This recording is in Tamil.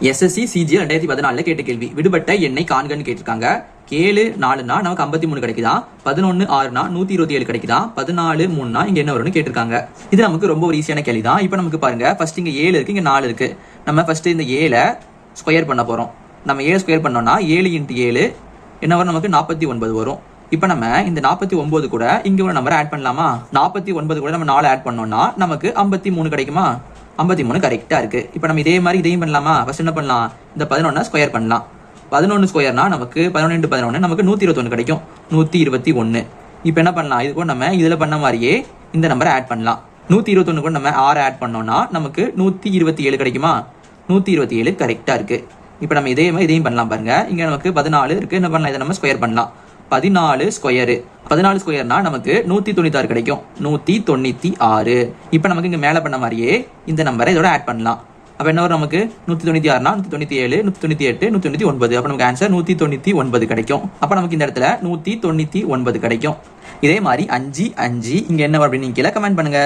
எஸ்எஸ்சி சிஜிஎல் 2014 கேட்ட கேள்வி, விடுபட்ட எண்ணை காண்கன்னு கேட்டிருக்காங்க. 7 4னா நமக்கு 53 கிடைக்குதா, 11 6னா 127 கிடைக்குதா, 14 3னா இங்க என்ன வரும்னு கேட்டிருக்காங்க. இது நமக்கு ரொம்ப ஒரு ஈஸியான கேள்வி தான். இப்போ நமக்கு பாருங்க, ஃபர்ஸ்ட் இங்க 7 இருக்கு, இங்க 4 இருக்கு. நம்ம ஃபர்ஸ்ட் இந்த 7 ஸ்கொயர் பண்ண போறோம். நம்ம 7 ஸ்கொயர் பண்ணோம்னா 7 × 7 என்ன வரும், நமக்கு 49 வரும். இப்போ நம்ம இந்த 49 கூட இங்க ஒரு நம்பர் ஆட் பண்ணலாமா? 49 கூட நம்ம 4 ஆட் பண்ணோம்னா நமக்கு 53 கிடைக்குமா? 53 கரெக்டா இருக்கு. இப்போ நம்ம இதே மாதிரி இதையும் பண்ணலாமா? ஃபர்ஸ்ட் என்ன பண்ணலாம், இந்த 11 ஸ்கொயர் பண்ணலாம். 11 ஸ்கொயர்னா நமக்கு 11 × 11 நமக்கு 121 கிடைக்கும், 121. இப்போ என்ன பண்ணலாம், இது கூட நம்ம இதுல பண்ண மாதிரியே இந்த நம்பரை ஆட் பண்ணலாம். 121 கூட நம்ம 6 ஆட் பண்ணோம்னா நமக்கு 127 கிடைக்குமா? 127 கரெக்டா இருக்கு. இப்போ நம்ம இதே மாதிரி இதையும் பண்ணலாம் பாருங்க. இங்க நமக்கு 14 இருக்கு, என்ன பண்ணலாம், இதை நம்ம ஸ்கொயர் பண்ணலாம். 14 ஸ்கொயரு, 14 ஸ்கொயர்னா நமக்கு 196 கிடைக்கும், 196. இப்போ நமக்கு இங்க மேல பண்ண மாதிரியே இந்த நம்பரை இதோட ஆட் பண்ணலாம். அப்ப என்ன வரும், நமக்கு 196னா 197 198 199. அப்ப நமக்கு ஆன்சர் 199 கிடைக்கும். அப்ப நமக்கு இந்த இடத்துல 199 கிடைக்கும். இதே மாதிரி 5 5 இங்க என்ன வரும் அப்படின்னு கீழே கமெண்ட் பண்ணுங்க.